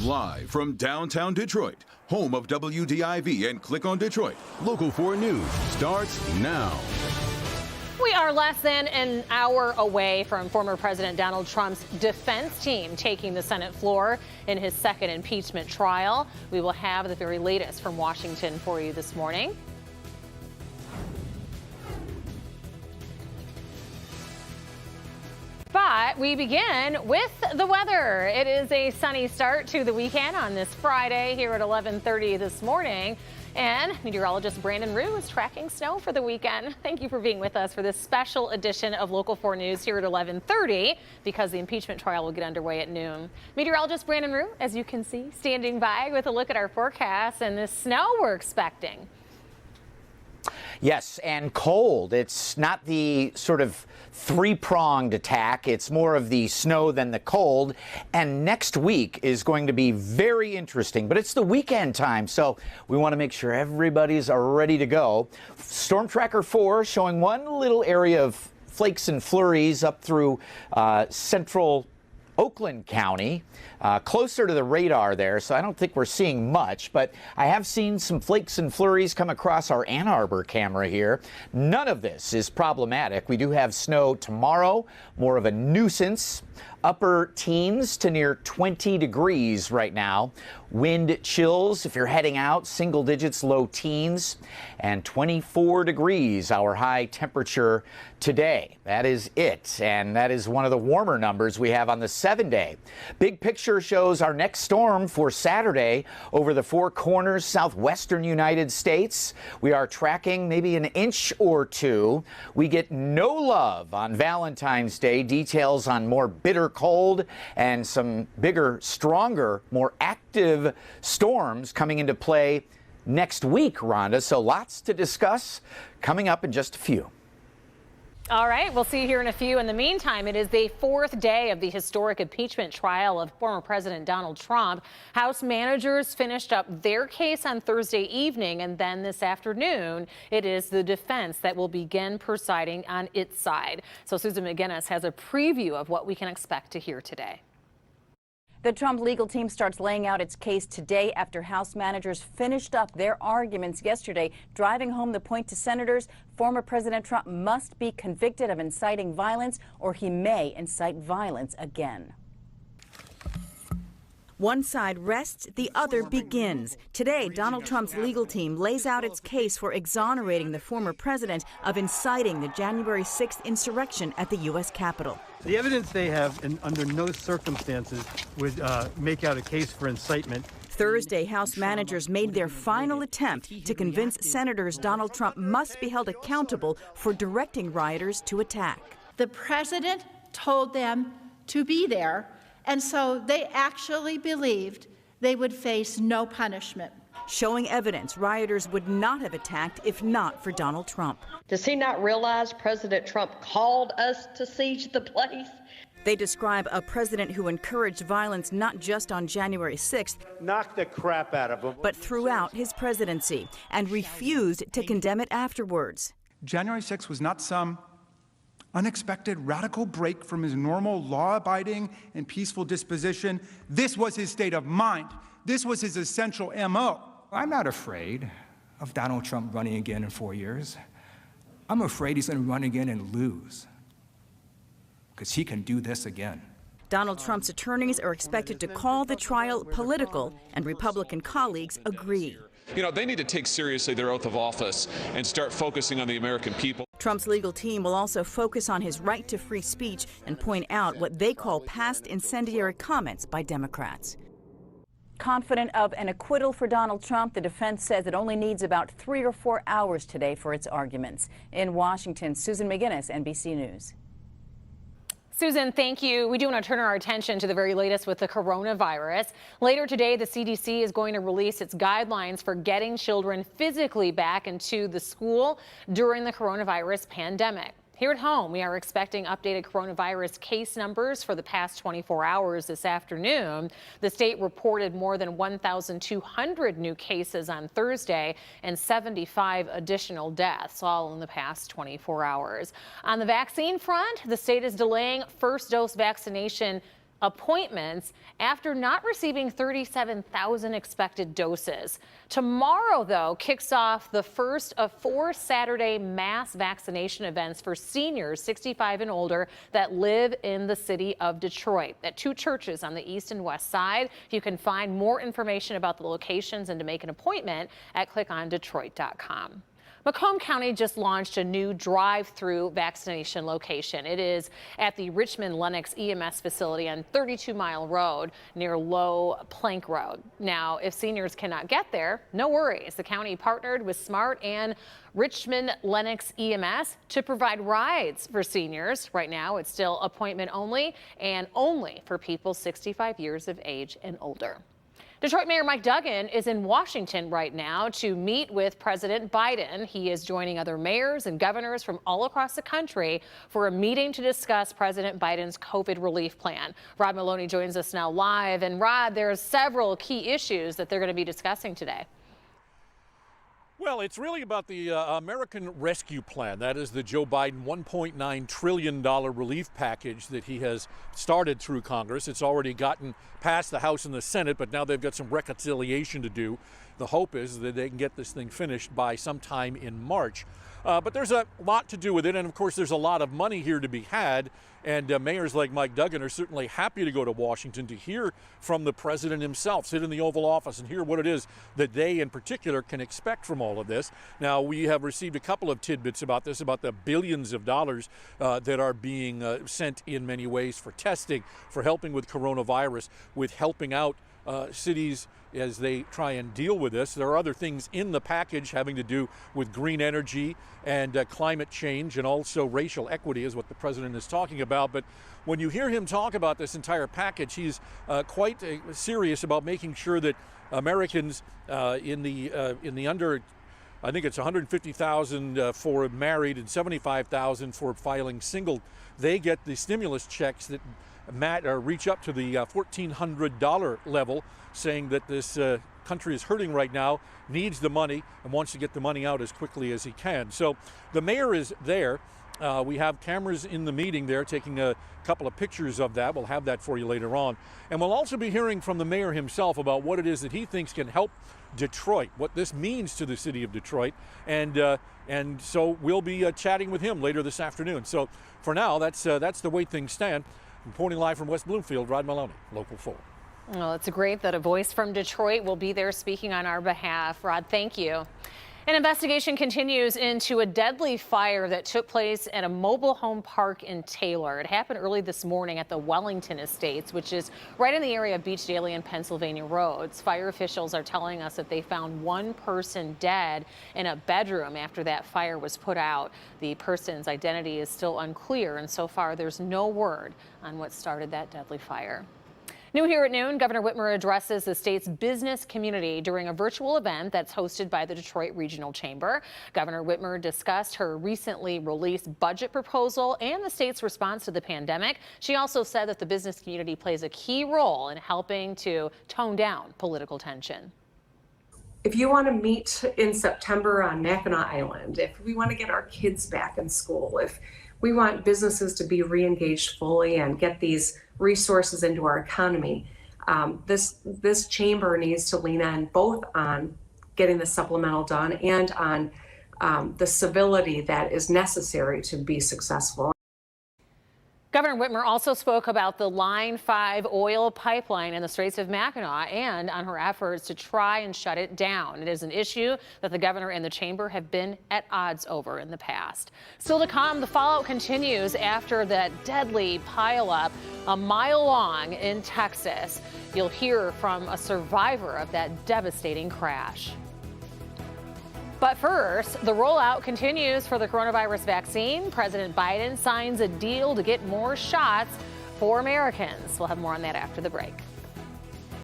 Live from downtown Detroit, home of WDIV and Click on Detroit, Local 4 News starts now. We are less than an hour away from former President Donald Trump's defense team taking the Senate floor in his second impeachment trial. We will have the very latest from Washington for you this morning. But we begin with the weather. It is a sunny start to the weekend on this Friday here at 11:30 this morning. And meteorologist Brandon Rue is tracking snow for the weekend. Thank you for being with us for this special edition of Local 4 News here at 11:30 because the impeachment trial will get underway at noon. Meteorologist Brandon Rue, as you can see, standing by with a look at our forecast and the snow we're expecting. Yes, and cold. It's not the sort of three-pronged attack. It's more of the snow than the cold. And next week is going to be very interesting. But it's the weekend time, so we want to make sure everybody's ready to go. Storm Tracker 4 showing one little area of flakes and flurries up through central Oakland County, closer to the radar there, so I don't think we're seeing much, but I have seen some flakes and flurries come across our Ann Arbor camera here. None of this is problematic. We do have snow tomorrow, more of a nuisance. Upper teens to near 20 degrees right now. Wind chills if you're heading out, single digits, low teens, and 24 degrees, our high temperature today. That is it, and that is one of the warmer numbers we have on the 7-day. Big picture shows our next storm for Saturday over the Four Corners, southwestern United States. We are tracking maybe an inch or two. We get no love on Valentine's Day. Details on more bitter cold and some bigger, stronger, more active storms coming into play next week, Rhonda. So lots to discuss coming up in just a few. All right, we'll see you here in a few. In the meantime, it is the fourth day of the historic impeachment trial of former President Donald Trump. House managers finished up their case on Thursday evening, and then this afternoon, it is the defense that will begin presiding on its side. So Susan McGinnis has a preview of what we can expect to hear today. The Trump legal team starts laying out its case today after House managers finished up their arguments yesterday, driving home the point to senators. Former President Trump must be convicted of inciting violence, or he may incite violence again. One side rests, the other begins. Today, Donald Trump's legal team lays out its case for exonerating the former president of inciting the January 6th insurrection at the U.S. Capitol. The evidence they have, under no circumstances, would make out a case for incitement. Thursday, House managers made their final attempt to convince senators Donald Trump must be held accountable for directing rioters to attack. The president told them to be there, and so they actually believed they would face no punishment. Showing evidence rioters would not have attacked if not for Donald Trump. Does he not realize President Trump called us to siege the place? They describe a president who encouraged violence not just on January 6th, knocked the crap out of him, but throughout his presidency, and refused to condemn it afterwards. January 6th was not some unexpected radical break from his normal law-abiding and peaceful disposition. This was his state of mind. This was his essential MO. I'm not afraid of Donald Trump running again in 4 years. I'm afraid he's going to run again and lose, because he can do this again. Donald Trump's attorneys are expected to call the trial political, and Republican colleagues agree. You know, they need to take seriously their oath of office and start focusing on the American people. Trump's legal team will also focus on his right to free speech and point out what they call past incendiary comments by Democrats. Confident of an acquittal for Donald Trump, the defense says it only needs about 3 or 4 hours today for its arguments. In Washington, Susan McGinnis, NBC News. Susan, thank you. We do want to turn our attention to the very latest with the coronavirus. Later today, the CDC is going to release its guidelines for getting children physically back into the school during the coronavirus pandemic. Here at home, we are expecting updated coronavirus case numbers for the past 24 hours this afternoon. The state reported more than 1,200 new cases on Thursday and 75 additional deaths, all in the past 24 hours. On the vaccine front, the state is delaying first dose vaccination appointments after not receiving 37,000 expected doses. Tomorrow, though, kicks off the first of 4 Saturday mass vaccination events for seniors 65 and older that live in the city of Detroit at 2 churches on the east and west side. You can find more information about the locations and to make an appointment at clickondetroit.com. Macomb County just launched a new drive-through vaccination location. It is at the Richmond Lennox EMS facility on 32 Mile Road near Low Plank Road. Now, if seniors cannot get there, no worries. The county partnered with Smart and Richmond Lennox EMS to provide rides for seniors. Right now, it's still appointment only and only for people 65 years of age and older. Detroit Mayor Mike Duggan is in Washington right now to meet with President Biden. He is joining other mayors and governors from all across the country for a meeting to discuss President Biden's COVID relief plan. Rod Maloney joins us now live. And Rod, there are several key issues that they're going to be discussing today. Well, it's really about the American Rescue Plan. That is the Joe Biden $1.9 trillion relief package that he has started through Congress. It's already gotten past the House and the Senate, but now they've got some reconciliation to do. The hope is that they can get this thing finished by sometime in March. But there's a lot to do with it, and of course there's a lot of money here to be had, and mayors like Mike Duggan are certainly happy to go to Washington to hear from the president himself, sit in the Oval Office and hear what it is that they in particular can expect from all of this. Now, we have received a couple of tidbits about this, about the billions of dollars that are being sent in many ways for testing, for helping with coronavirus, with helping out cities as they try and deal with this. There are other things in the package having to do with green energy and climate change, and also racial equity is what the president is talking about. But when you hear him talk about this entire package, he's quite serious about making sure that Americans in the under, I think it's 150,000 for married and 75,000 for filing single, they get the stimulus checks that reach up to the $1,400 level, saying that this country is hurting right now, needs the money, and wants to get the money out as quickly as he can. So the mayor is there. We have cameras in the meeting there taking a couple of pictures of that. We'll have that for you later on. And we'll also be hearing from the mayor himself about what it is that he thinks can help Detroit, what this means to the city of Detroit. And so we'll be chatting with him later this afternoon. So for now, that's the way things stand. Reporting live from West Bloomfield, Rod Maloney, Local 4. Well, it's great that a voice from Detroit will be there speaking on our behalf. Rod, thank you. An investigation continues into a deadly fire that took place at a mobile home park in Taylor. It happened early this morning at the Wellington Estates, which is right in the area of Beach Daly and Pennsylvania roads. Fire officials are telling us that they found one person dead in a bedroom after that fire was put out. The person's identity is still unclear, and so far there's no word on what started that deadly fire. New here at noon, Governor Whitmer addresses the state's business community during a virtual event that's hosted by the Detroit Regional Chamber. Governor Whitmer discussed her recently released budget proposal and the state's response to the pandemic. She also said that the business community plays a key role in helping to tone down political tension. If you want to meet in September on Mackinac Island, if we want to get our kids back in school, if we want businesses to be re-engaged fully and get these resources into our economy, this chamber needs to lean on both on getting the supplemental done and on the civility that is necessary to be successful. Governor Whitmer also spoke about the Line 5 oil pipeline in the Straits of Mackinac and on her efforts to try and shut it down. It is an issue that the governor and the chamber have been at odds over in the past. Still to come, the fallout continues after that deadly pileup a mile long in Texas. You'll hear from a survivor of that devastating crash. But first, the rollout continues for the coronavirus vaccine. President Biden signs a deal to get more shots for Americans. We'll have more on that after the break.